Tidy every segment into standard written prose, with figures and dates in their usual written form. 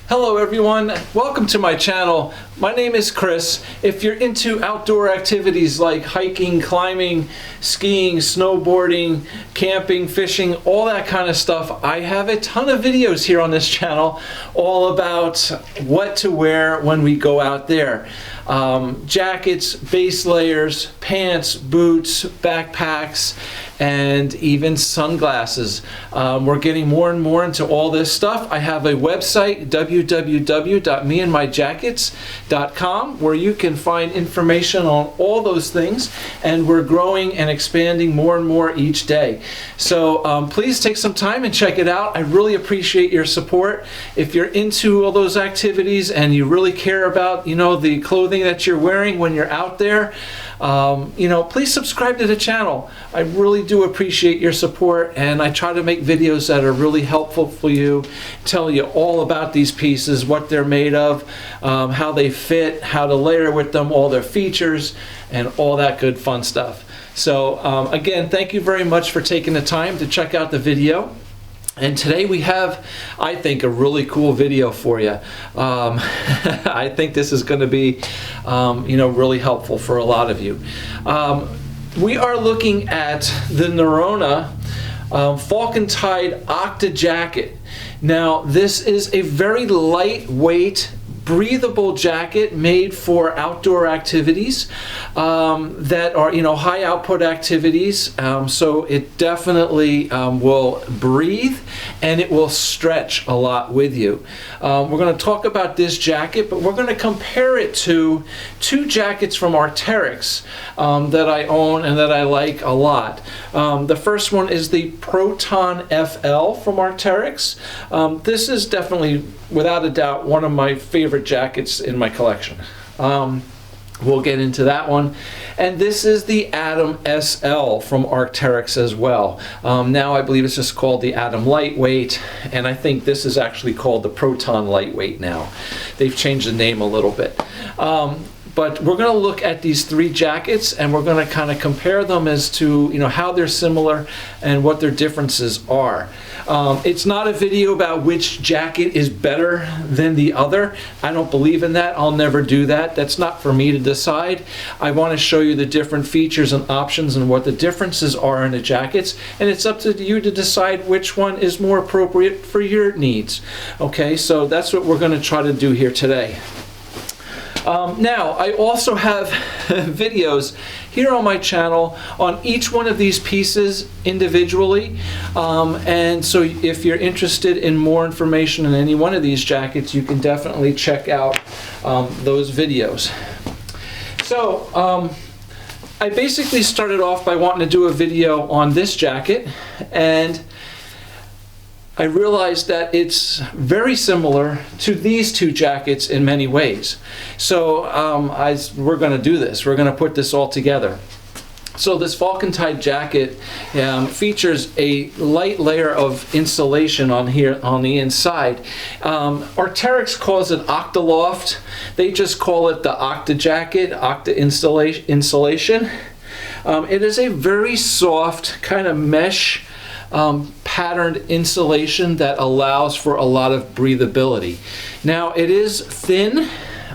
Hello everyone, welcome to my channel. My name is Chris. If you're into outdoor activities like hiking, climbing, skiing, snowboarding, camping, fishing, all that kind of stuff, I have a ton of videos here on this channel all about what to wear when we go out there. Jackets, base layers, pants, boots, backpacks, and even sunglasses. We're getting more and more into all this stuff. I have a website, www.meandmyjackets.com, where you can find information on all those things, and we're growing and expanding more and more each day. So please take some time and check it out. I really appreciate your support. If you're into all those activities and you really care about, the clothing that you're wearing when you're out there, please subscribe to the channel. I really do appreciate your support, and I try to make videos that are really helpful for you, tell you all about these pieces, what they're made of, how they fit, how to layer with them, all their features, and all that good fun stuff. So again, thank you very much for taking the time to check out the video. And today we have, I think, a really cool video for you. I think this is going to be, really helpful for a lot of you. We are looking at the Norrona Falketind Octa Jacket. Now, this is a very lightweight, breathable jacket made for outdoor activities that are high output activities, so it definitely will breathe and it will stretch a lot with you. We're going to talk about this jacket, but we're going to compare it to two jackets from Arc'teryx that I own and that I like a lot. The first one is the Proton FL from Arc'teryx. This is definitely, without a doubt, one of my favorite jackets in my collection. We'll get into that one. And this is the Atom SL from Arc'teryx as well. Now I believe it's just called the Atom Lightweight, and I think this is actually called the Proton Lightweight now. They've changed the name a little bit. But we're going to look at these three jackets, and we're going to kind of compare them as to how they're similar and what their differences are. It's not a video about which jacket is better than the other. I don't believe in that. I'll never do that. That's not for me to decide. I want to show you the different features and options and what the differences are in the jackets, and it's up to you to decide which one is more appropriate for your needs. Okay, so that's what we're going to try to do here today. Now, I also have videos here on my channel on each one of these pieces individually, and so if you're interested in more information on any one of these jackets, you can definitely check out those videos. So I basically started off by wanting to do a video on this jacket, and I realized that it's very similar to these two jackets in many ways. So we're going to do this. We're going to put this all together. So this Falketind jacket features a light layer of insulation on here on the inside. Arc'teryx calls it Octaloft. They just call it the Octa Jacket, Octa insulation. It is a very soft kind of mesh patterned insulation that allows for a lot of breathability. Now, it is thin,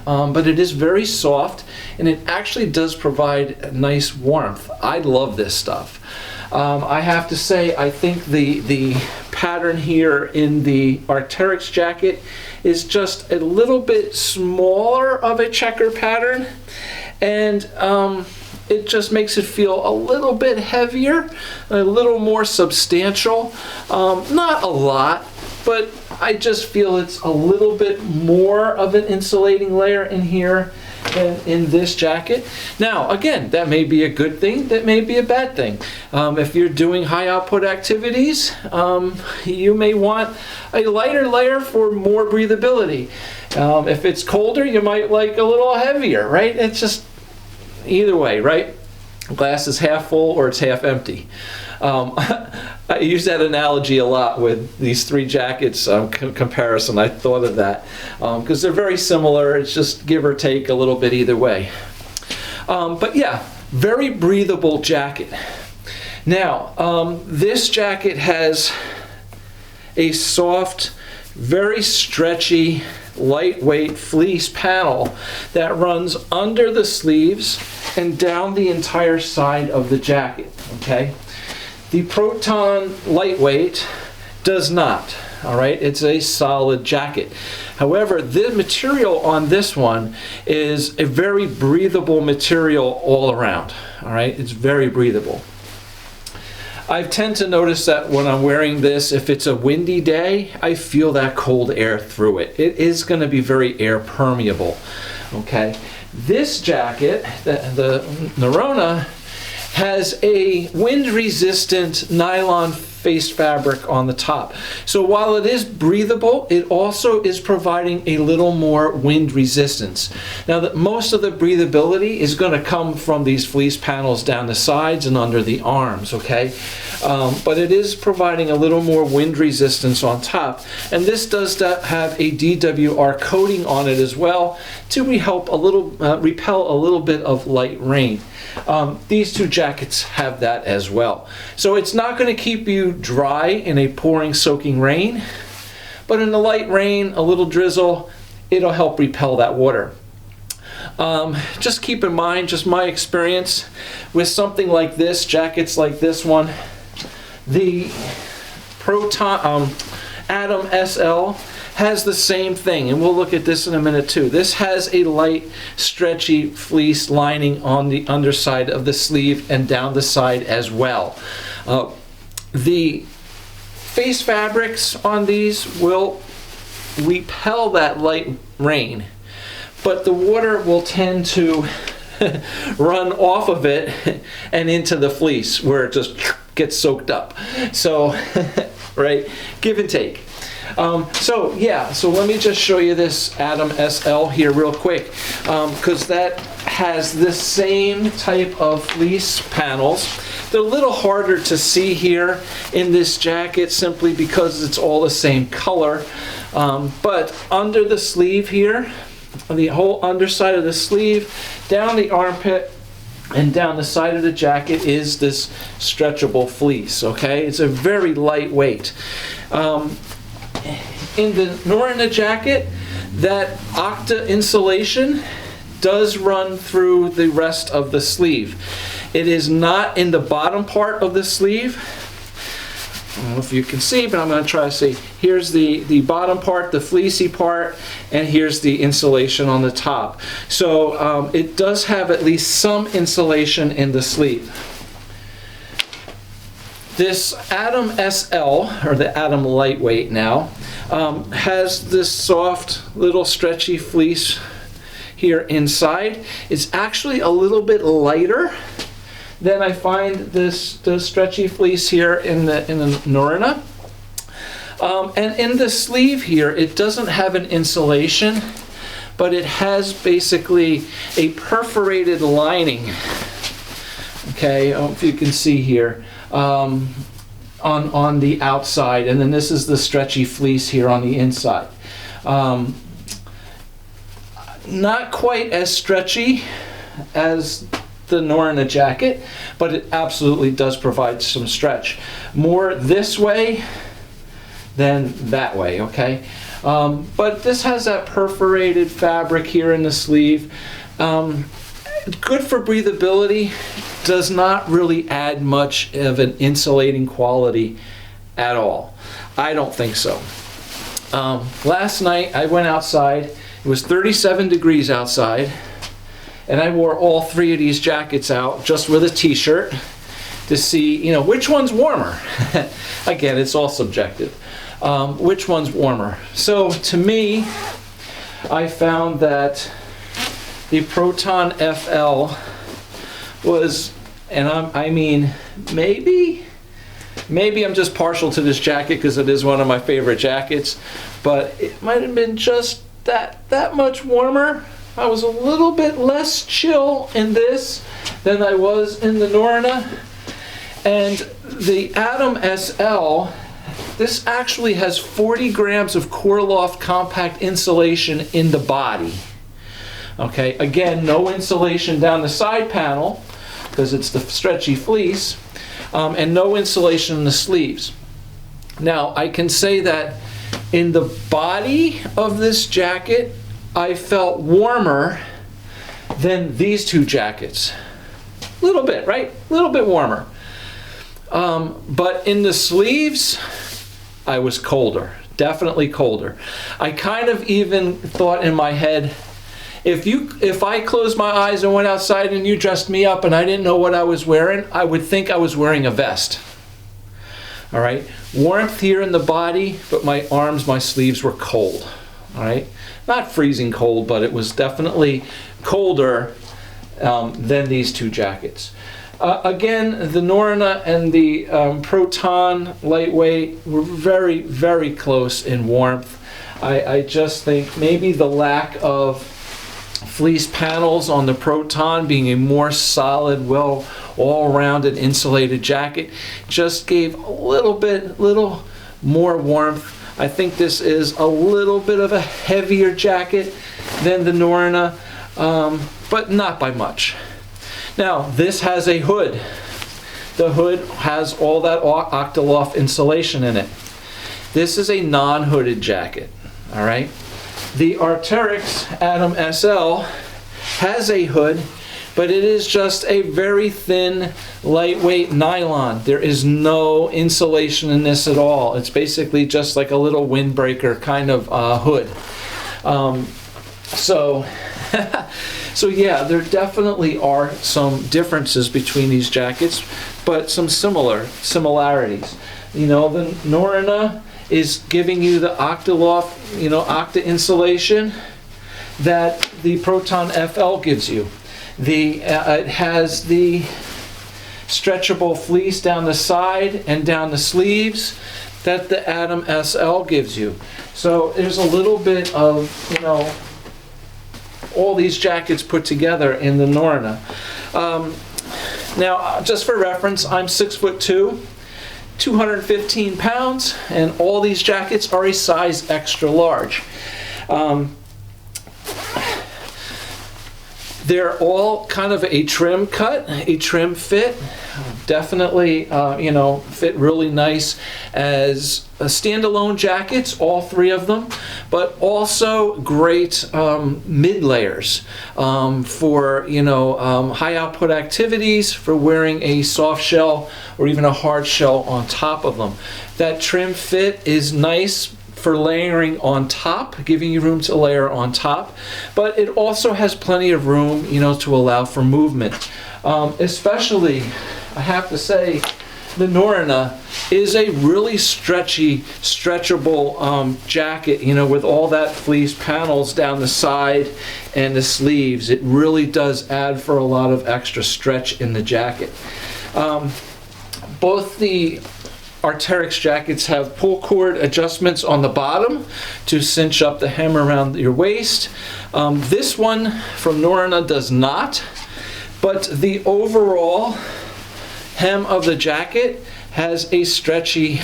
but it is very soft, and it actually does provide nice warmth. I love this stuff. I have to say, I think the pattern here in the Arc'teryx jacket is just a little bit smaller of a checker pattern, and it just makes it feel a little bit heavier, a little more substantial. Not a lot, but I just feel it's a little bit more of an insulating layer in here than in this jacket. Now, again, that may be a good thing, that may be a bad thing. If you're doing high output activities, you may want a lighter layer for more breathability. If it's colder, you might like a little heavier, right? It's just either way, right? Glass is half full or it's half empty. I use that analogy a lot with these three jackets comparison. I thought of that because they're very similar. It's just give or take a little bit either way. But yeah, very breathable jacket. Now, this jacket has a soft very stretchy, lightweight fleece panel that runs under the sleeves and down the entire side of the jacket, okay? The Proton Lightweight does not, all right? It's a solid jacket. However, the material on this one is a very breathable material all around, all right? It's very breathable. I tend to notice that when I'm wearing this, if it's a windy day, I feel that cold air through it. It is going to be very air permeable, okay? This jacket, the Norrona, has a wind-resistant nylon face fabric on the top. So while it is breathable, it also is providing a little more wind resistance. Now, most of the breathability is going to come from these fleece panels down the sides and under the arms, okay? But it is providing a little more wind resistance on top. And this does have a DWR coating on it as well to repel a little bit of light rain. These two jackets have that as well. So it's not going to keep you dry in a pouring, soaking rain, but in the light rain, a little drizzle, it'll help repel that water. Just keep in mind, just my experience with something like this, jackets like this one, the Proton Atom SL has the same thing, and we'll look at this in a minute too. This has a light, stretchy fleece lining on the underside of the sleeve and down the side as well. The face fabrics on these will repel that light rain, but the water will tend to run off of it and into the fleece where it just gets soaked up. So, right, give and take. So let me just show you this Atom SL here real quick, because that has this same type of fleece panels. They're a little harder to see here in this jacket simply because it's all the same color, but under the sleeve here, on the whole underside of the sleeve, down the armpit, and down the side of the jacket is this stretchable fleece, okay? It's a very lightweight. In the Norrona jacket, that Octa insulation does run through the rest of the sleeve. It is not in the bottom part of the sleeve. I don't know if you can see, but I'm going to try to see. Here's the bottom part, the fleecy part, and here's the insulation on the top. So it does have at least some insulation in the sleeve. This Atom SL, or the Atom Lightweight now, has this soft little stretchy fleece here inside. It's actually a little bit lighter than I find the stretchy fleece here in the Norrona. And in the sleeve here, it doesn't have an insulation, but it has basically a perforated lining. Okay, I don't know if you can see here. On the outside, and then this is the stretchy fleece here on the inside. Not quite as stretchy as the Norrona jacket, but it absolutely does provide some stretch. More this way than that way, okay? But this has that perforated fabric here in the sleeve. Good for breathability, does not really add much of an insulating quality at all. I don't think so. Last night I went outside, it was 37 degrees outside, and I wore all three of these jackets out just with a t-shirt to see, which one's warmer. Again, it's all subjective. Which one's warmer? So to me, I found that the Proton FL was, and I mean, maybe I'm just partial to this jacket because it is one of my favorite jackets, but it might have been just that much warmer. I was a little bit less chill in this than I was in the Norrona. And the Atom SL, this actually has 40 grams of Core-Loft compact insulation in the body. Okay, again, no insulation down the side panel because it's the stretchy fleece, and no insulation in the sleeves. Now, I can say that In the body of this jacket, I felt warmer than these two jackets. A little bit, right? A little bit warmer. But in the sleeves, I was colder. Definitely colder. I kind of even thought in my head, if I closed my eyes and went outside and you dressed me up and I didn't know what I was wearing, I would think I was wearing a vest. All right, warmth here in the body, but my arms, my sleeves were cold. All right, not freezing cold, but it was definitely colder than these two jackets. Again, the Norrona and the Proton Lightweight were very, very close in warmth. I just think maybe the lack of fleece panels on the Proton, being a more solid, well, all-rounded insulated jacket, just gave a little more warmth. I think this is a little bit of a heavier jacket than the Norrona, but not by much. Now, this has a hood. The hood has all that Octaloft insulation in it. This is a non-hooded jacket, all right? The Arc'teryx Atom SL has a hood, but it is just a very thin, lightweight nylon. There is no insulation in this at all. It's basically just like a little windbreaker kind of hood. So yeah, there definitely are some differences between these jackets, but some similarities. You know, the Norrona is giving you the Octaloft, you know, Octa insulation that the Proton FL gives you. It has the stretchable fleece down the side and down the sleeves that the Atom SL gives you. So there's a little bit of, you know, all these jackets put together in the Norrona. Now, just for reference, I'm 6'2", 215 pounds, and all these jackets are a size extra large. They're all kind of a trim cut, a trim fit. Definitely, you know, fit really nice as standalone jackets, all three of them, but also great mid layers for, you know, high output activities, for wearing a soft shell or even a hard shell on top of them. That trim fit is nice for layering on top, giving you room to layer on top, but it also has plenty of room, you know, to allow for movement. Especially, I have to say, the Norrona is a really stretchable jacket, you know, with all that fleece panels down the side and the sleeves. It really does add for a lot of extra stretch in the jacket. Both the Arc'teryx jackets have pull cord adjustments on the bottom to cinch up the hem around your waist. This one from Norrona does not, but the overall hem of the jacket has a stretchy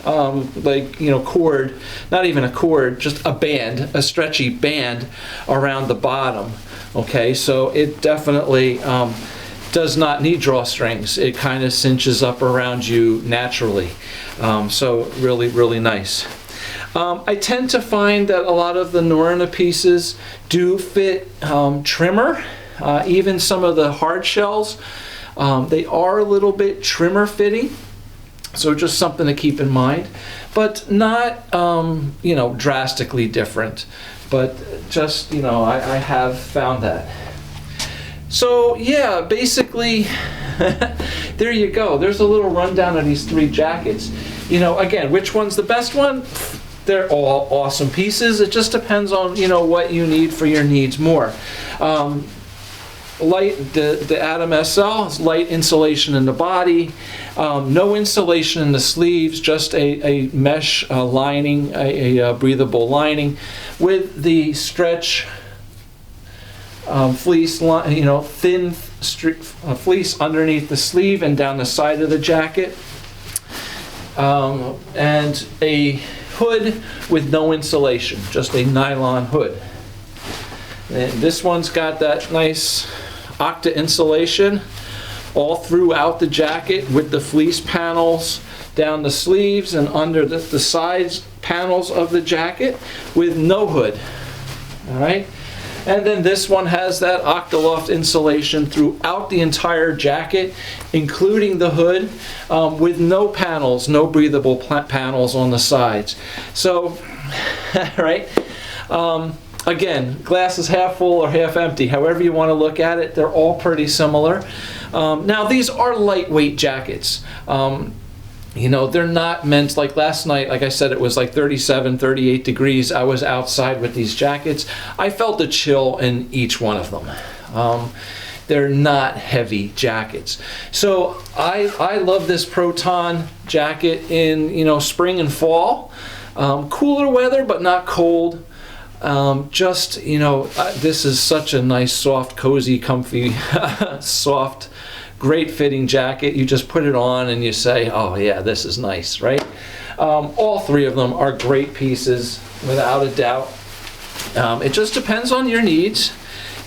like, you know, cord, not even a cord, just a band, a stretchy band around the bottom. Okay, so it definitely does not need drawstrings. It kind of cinches up around you naturally. So really, really nice. I tend to find that a lot of the Norrona pieces do fit trimmer. Even some of the hard shells, they are a little bit trimmer fitting. So just something to keep in mind, but not, you know, drastically different. But just, you know, I have found that. So yeah, basically, there you go. There's a little rundown of these three jackets. You know, again, which one's the best one? They're all awesome pieces. It just depends on, you know, what you need for your needs more. The Atom SL has light insulation in the body, no insulation in the sleeves, just a mesh lining, a breathable lining with the stretch fleece, you know, thin fleece underneath the sleeve and down the side of the jacket, and a hood with no insulation, just a nylon hood. And this one's got that nice Octa insulation all throughout the jacket with the fleece panels down the sleeves and under the sides panels of the jacket with no hood. All right. And then this one has that Octaloft insulation throughout the entire jacket, including the hood, with no panels, no breathable panels on the sides. So, right, again, glass is half full or half empty, however you want to look at it. They're all pretty similar. Now, these are lightweight jackets. You know, they're not meant, like last night, like I said, it was like 37, 38 degrees. I was outside with these jackets. I felt the chill in each one of them. They're not heavy jackets. So I love this Proton jacket in, you know, spring and fall. Cooler weather, but not cold. Just, you know, this is such a nice, soft, cozy, comfy, soft, great fitting jacket. You just put it on and you say, oh yeah, this is nice, right? All three of them are great pieces, without a doubt. It just depends on your needs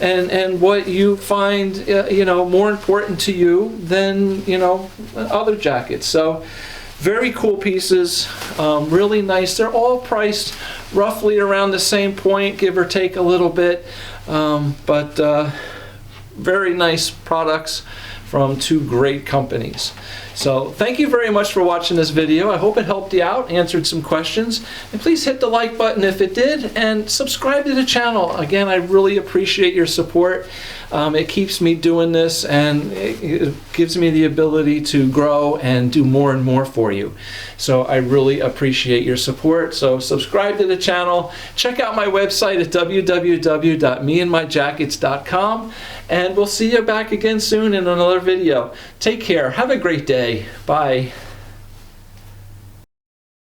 and what you find, you know, more important to you than, you know, other jackets. So very cool pieces, really nice. They're all priced roughly around the same point, give or take a little bit, but very nice products from two great companies. So thank you very much for watching this video. I hope it helped you out, answered some questions, and please hit the like button if it did, and subscribe to the channel. Again, I really appreciate your support. It keeps me doing this, and it gives me the ability to grow and do more and more for you. So I really appreciate your support. So subscribe to the channel. Check out my website at www.meandmyjackets.com, and we'll see you back again soon in another video. Take care. Have a great day. Bye.